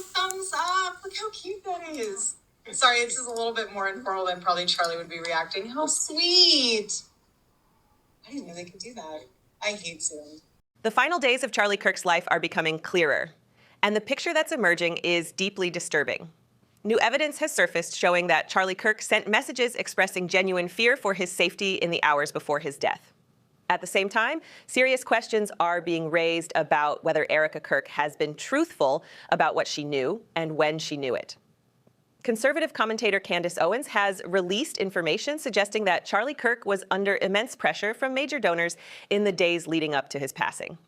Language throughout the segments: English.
a thumbs up. Look how cute that is. Sorry, this is a little bit more informal than probably Charlie would be reacting. How sweet. I didn't know they could do that. I hate Zoom. The final days of Charlie Kirk's life are becoming clearer, and the picture that's emerging is deeply disturbing. New evidence has surfaced showing that Charlie Kirk sent messages expressing genuine fear for his safety in the hours before his death. At the same time, serious questions are being raised about whether Erika Kirk has been truthful about what she knew and when she knew it. Conservative commentator Candace Owens has released information suggesting that Charlie Kirk was under immense pressure from major donors in the days leading up to his passing.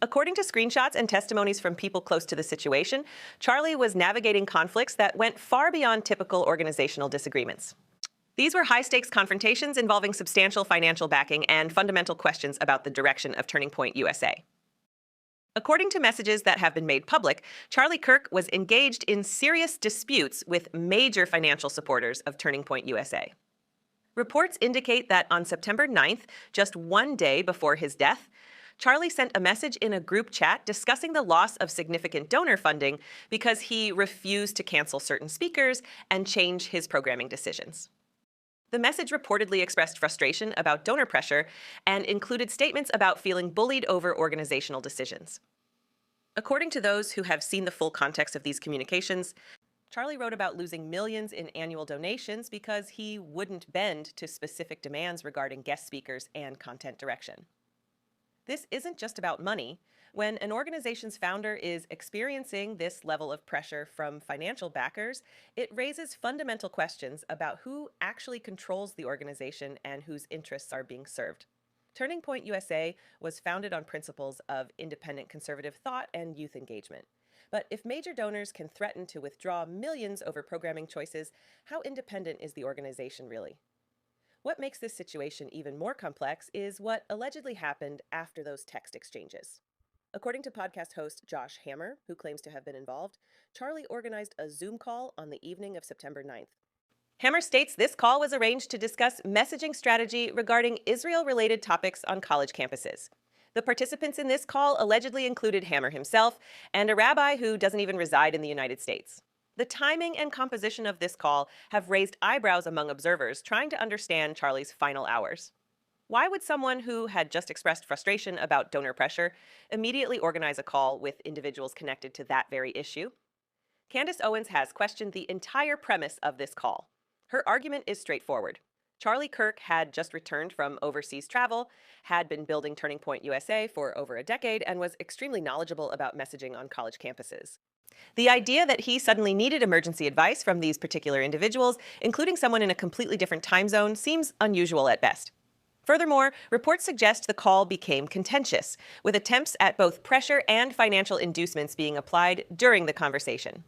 According to screenshots and testimonies from people close to the situation, Charlie was navigating conflicts that went far beyond typical organizational disagreements. These were high-stakes confrontations involving substantial financial backing and fundamental questions about the direction of Turning Point USA. According to messages that have been made public, Charlie Kirk was engaged in serious disputes with major financial supporters of Turning Point USA. Reports indicate that on September 9th, just one day before his death, Charlie sent a message in a group chat discussing the loss of significant donor funding because he refused to cancel certain speakers and change his programming decisions. The message reportedly expressed frustration about donor pressure and included statements about feeling bullied over organizational decisions. According to those who have seen the full context of these communications, Charlie wrote about losing millions in annual donations because he wouldn't bend to specific demands regarding guest speakers and content direction. This isn't just about money. When an organization's founder is experiencing this level of pressure from financial backers, it raises fundamental questions about who actually controls the organization and whose interests are being served. Turning Point USA was founded on principles of independent conservative thought and youth engagement. But if major donors can threaten to withdraw millions over programming choices, how independent is the organization really? What makes this situation even more complex is what allegedly happened after those text exchanges. According to podcast host Josh Hammer, who claims to have been involved, Charlie organized a Zoom call on the evening of September 9th. Hammer states this call was arranged to discuss messaging strategy regarding Israel-related topics on college campuses. The participants in this call allegedly included Hammer himself and a rabbi who doesn't even reside in the United States. The timing and composition of this call have raised eyebrows among observers trying to understand Charlie's final hours. Why would someone who had just expressed frustration about donor pressure immediately organize a call with individuals connected to that very issue? Candace Owens has questioned the entire premise of this call. Her argument is straightforward. Charlie Kirk had just returned from overseas travel, had been building Turning Point USA for over a decade, and was extremely knowledgeable about messaging on college campuses. The idea that he suddenly needed emergency advice from these particular individuals, including someone in a completely different time zone, seems unusual at best. Furthermore, reports suggest the call became contentious, with attempts at both pressure and financial inducements being applied during the conversation.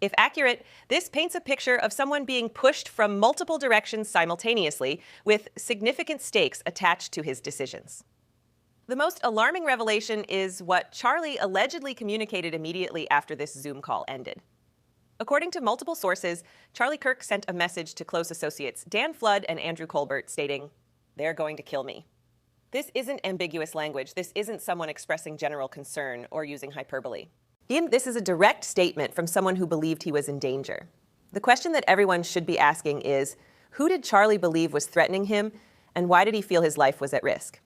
If accurate, this paints a picture of someone being pushed from multiple directions simultaneously, with significant stakes attached to his decisions. The most alarming revelation is what Charlie allegedly communicated immediately after this Zoom call ended. According to multiple sources, Charlie Kirk sent a message to close associates Dan Flood and Andrew Colbert stating, "They're going to kill me." This isn't ambiguous language. This isn't someone expressing general concern or using hyperbole. This is a direct statement from someone who believed he was in danger. The question that everyone should be asking is, who did Charlie believe was threatening him, and why did he feel his life was at risk?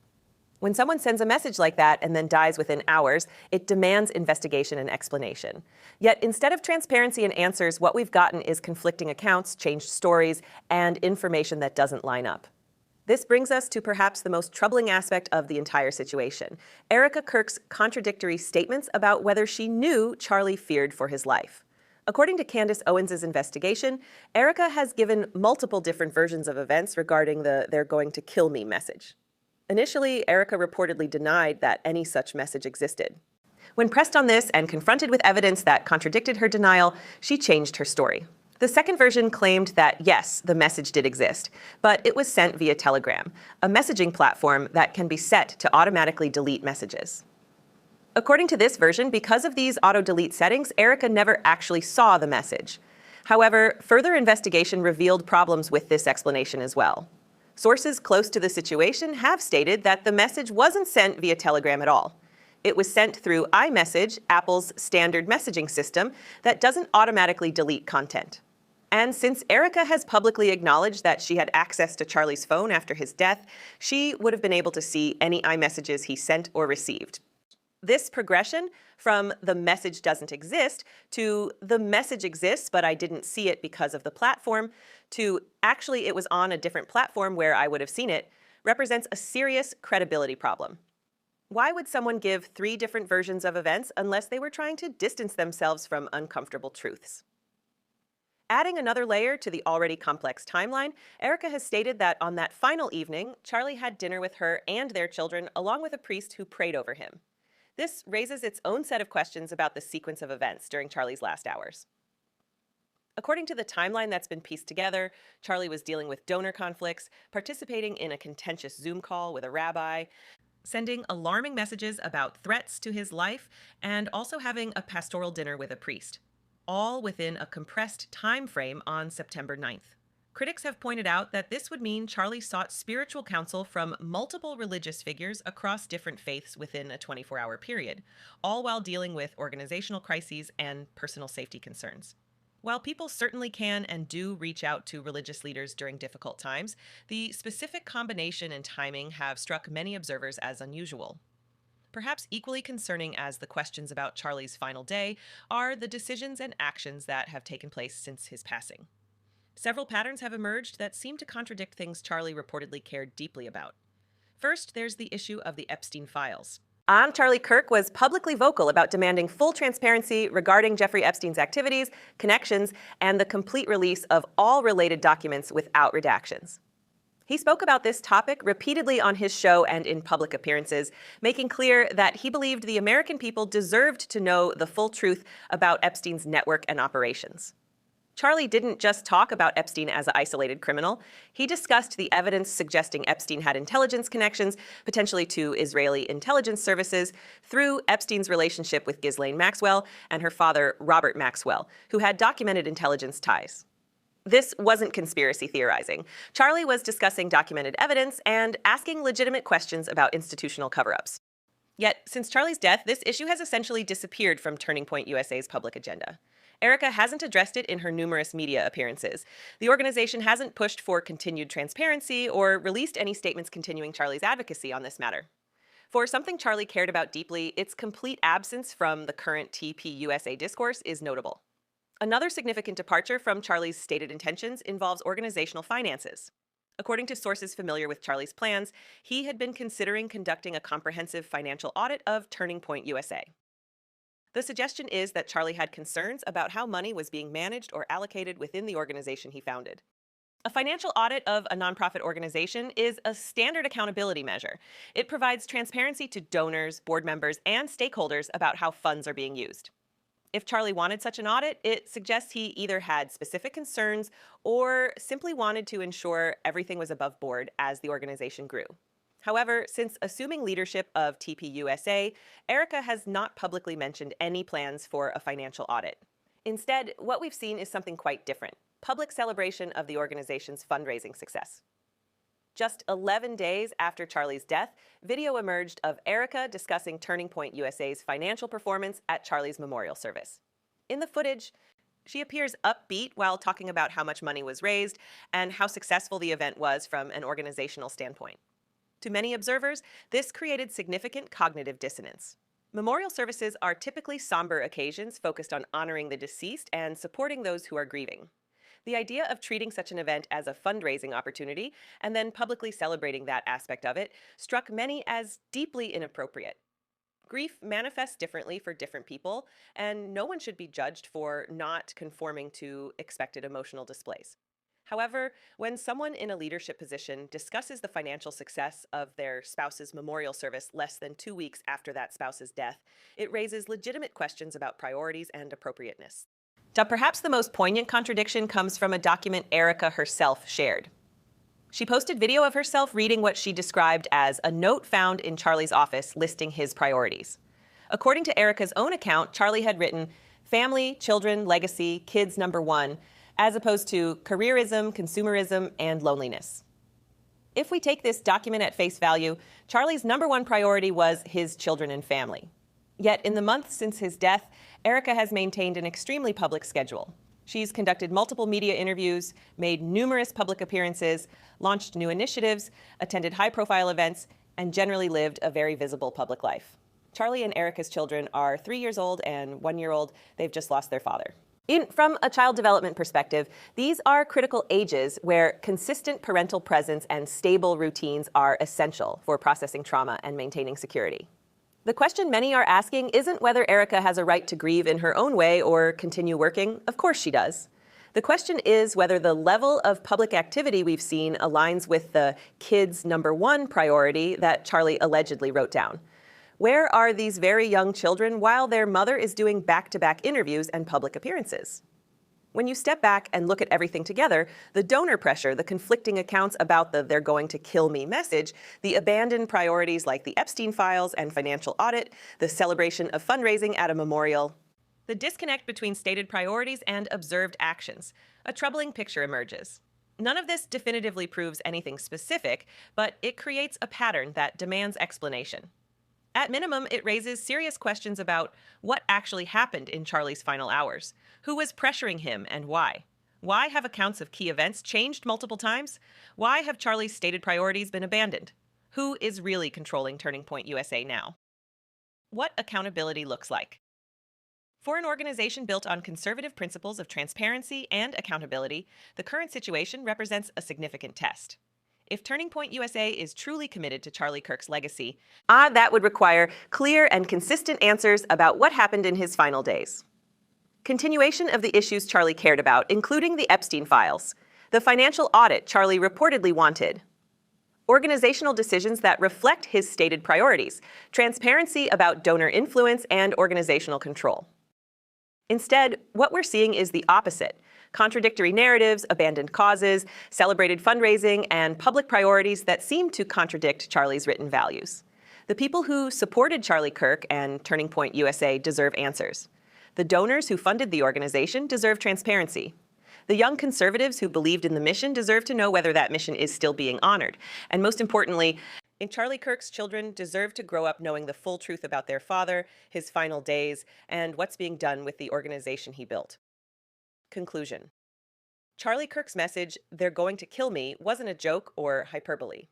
When someone sends a message like that and then dies within hours, it demands investigation and explanation. Yet instead of transparency and answers, what we've gotten is conflicting accounts, changed stories, and information that doesn't line up. This brings us to perhaps the most troubling aspect of the entire situation, Erika Kirk's contradictory statements about whether she knew Charlie feared for his life. According to Candace Owens' investigation, Erika has given multiple different versions of events regarding the "they're going to kill me" message. Initially, Erika reportedly denied that any such message existed. When pressed on this and confronted with evidence that contradicted her denial, she changed her story. The second version claimed that, yes, the message did exist, but it was sent via Telegram, a messaging platform that can be set to automatically delete messages. According to this version, because of these auto-delete settings, Erika never actually saw the message. However, further investigation revealed problems with this explanation as well. Sources close to the situation have stated that the message wasn't sent via Telegram at all. It was sent through iMessage, Apple's standard messaging system that doesn't automatically delete content. And since Erika has publicly acknowledged that she had access to Charlie's phone after his death, she would have been able to see any iMessages he sent or received. This progression from the message doesn't exist to the message exists, but I didn't see it because of the platform, to actually it was on a different platform where I would have seen it, represents a serious credibility problem. Why would someone give 3 different versions of events unless they were trying to distance themselves from uncomfortable truths? Adding another layer to the already complex timeline, Erika has stated that on that final evening, Charlie had dinner with her and their children along with a priest who prayed over him. This raises its own set of questions about the sequence of events during Charlie's last hours. According to the timeline that's been pieced together, Charlie was dealing with donor conflicts, participating in a contentious Zoom call with a rabbi, sending alarming messages about threats to his life, and also having a pastoral dinner with a priest, all within a compressed time frame on September 9th. Critics have pointed out that this would mean Charlie sought spiritual counsel from multiple religious figures across different faiths within a 24-hour period, all while dealing with organizational crises and personal safety concerns. While people certainly can and do reach out to religious leaders during difficult times, the specific combination and timing have struck many observers as unusual. Perhaps equally concerning as the questions about Charlie's final day are the decisions and actions that have taken place since his passing. Several patterns have emerged that seem to contradict things Charlie reportedly cared deeply about. First, there's the issue of the Epstein files. Charlie Kirk was publicly vocal about demanding full transparency regarding Jeffrey Epstein's activities, connections, and the complete release of all related documents without redactions. He spoke about this topic repeatedly on his show and in public appearances, making clear that he believed the American people deserved to know the full truth about Epstein's network and operations. Charlie didn't just talk about Epstein as an isolated criminal. He discussed the evidence suggesting Epstein had intelligence connections, potentially to Israeli intelligence services, through Epstein's relationship with Ghislaine Maxwell and her father, Robert Maxwell, who had documented intelligence ties. This wasn't conspiracy theorizing. Charlie was discussing documented evidence and asking legitimate questions about institutional cover-ups. Yet, since Charlie's death, this issue has essentially disappeared from Turning Point USA's public agenda. Erika hasn't addressed it in her numerous media appearances. The organization hasn't pushed for continued transparency or released any statements continuing Charlie's advocacy on this matter. For something Charlie cared about deeply, its complete absence from the current TPUSA discourse is notable. Another significant departure from Charlie's stated intentions involves organizational finances. According to sources familiar with Charlie's plans, he had been considering conducting a comprehensive financial audit of Turning Point USA. The suggestion is that Charlie had concerns about how money was being managed or allocated within the organization he founded. A financial audit of a nonprofit organization is a standard accountability measure. It provides transparency to donors, board members, and stakeholders about how funds are being used. If Charlie wanted such an audit, it suggests he either had specific concerns or simply wanted to ensure everything was above board as the organization grew. However, since assuming leadership of TPUSA, Erika has not publicly mentioned any plans for a financial audit. Instead, what we've seen is something quite different: public celebration of the organization's fundraising success. Just 11 days after Charlie's death, video emerged of Erika discussing Turning Point USA's financial performance at Charlie's memorial service. In the footage, she appears upbeat while talking about how much money was raised and how successful the event was from an organizational standpoint. To many observers, this created significant cognitive dissonance. Memorial services are typically somber occasions focused on honoring the deceased and supporting those who are grieving. The idea of treating such an event as a fundraising opportunity and then publicly celebrating that aspect of it struck many as deeply inappropriate. Grief manifests differently for different people, and no one should be judged for not conforming to expected emotional displays. However, when someone in a leadership position discusses the financial success of their spouse's memorial service less than 2 weeks after that spouse's death, it raises legitimate questions about priorities and appropriateness. Now, perhaps the most poignant contradiction comes from a document Erika herself shared. She posted video of herself reading what she described as a note found in Charlie's office listing his priorities. According to Erika's own account, Charlie had written, "Family, children, legacy, kids number one," as opposed to careerism, consumerism, and loneliness. If we take this document at face value, Charlie's #1 priority was his children and family. Yet in the months since his death, Erika has maintained an extremely public schedule. She's conducted multiple media interviews, made numerous public appearances, launched new initiatives, attended high-profile events, and generally lived a very visible public life. Charlie and Erika's children are 3 years old and 1 year old. They've just lost their father. From a child development perspective, these are critical ages where consistent parental presence and stable routines are essential for processing trauma and maintaining security. The question many are asking isn't whether Erika has a right to grieve in her own way or continue working. Of course she does. The question is whether the level of public activity we've seen aligns with the kids' #1 priority that Charlie allegedly wrote down. Where are these very young children while their mother is doing back-to-back interviews and public appearances? When you step back and look at everything together, the donor pressure, the conflicting accounts about the "they're going to kill me" message, the abandoned priorities like the Epstein files and financial audit, the celebration of fundraising at a memorial, the disconnect between stated priorities and observed actions, a troubling picture emerges. None of this definitively proves anything specific, but it creates a pattern that demands explanation. At minimum, it raises serious questions about what actually happened in Charlie's final hours. Who was pressuring him and why? Why have accounts of key events changed multiple times? Why have Charlie's stated priorities been abandoned? Who is really controlling Turning Point USA now? What accountability looks like. For an organization built on conservative principles of transparency and accountability, the current situation represents a significant test. If Turning Point USA is truly committed to Charlie Kirk's legacy, that would require clear and consistent answers about what happened in his final days. Continuation of the issues Charlie cared about, including the Epstein files, the financial audit Charlie reportedly wanted, organizational decisions that reflect his stated priorities, transparency about donor influence and organizational control. Instead, what we're seeing is the opposite. Contradictory narratives, abandoned causes, celebrated fundraising, and public priorities that seem to contradict Charlie's written values. The people who supported Charlie Kirk and Turning Point USA deserve answers. The donors who funded the organization deserve transparency. The young conservatives who believed in the mission deserve to know whether that mission is still being honored. And most importantly, Charlie Kirk's children deserve to grow up knowing the full truth about their father, his final days, and what's being done with the organization he built. Conclusion. Charlie Kirk's message, "they're going to kill me," wasn't a joke or hyperbole.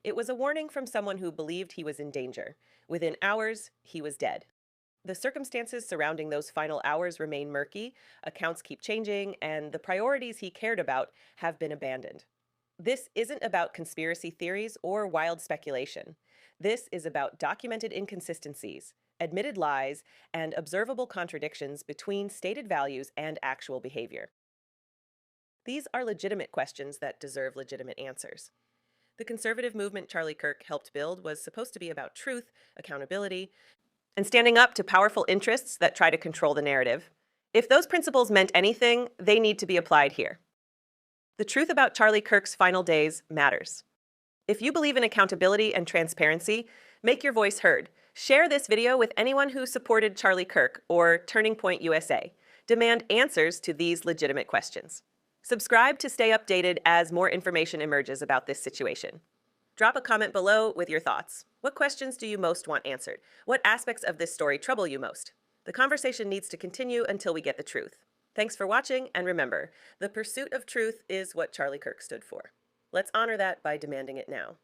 It was a warning from someone who believed he was in danger. Within hours, he was dead. The circumstances surrounding those final hours remain murky, accounts keep changing, and the priorities he cared about have been abandoned. This isn't about conspiracy theories or wild speculation. This is about documented inconsistencies, admitted lies, and observable contradictions between stated values and actual behavior. These are legitimate questions that deserve legitimate answers. The conservative movement Charlie Kirk helped build was supposed to be about truth, accountability, and standing up to powerful interests that try to control the narrative. If those principles meant anything, they need to be applied here. The truth about Charlie Kirk's final days matters. If you believe in accountability and transparency, make your voice heard. Share this video with anyone who supported Charlie Kirk or Turning Point USA. Demand answers to these legitimate questions. Subscribe to stay updated as more information emerges about this situation. Drop a comment below with your thoughts. What questions do you most want answered? What aspects of this story trouble you most? The conversation needs to continue until we get the truth. Thanks for watching, and remember, the pursuit of truth is what Charlie Kirk stood for. Let's honor that by demanding it now.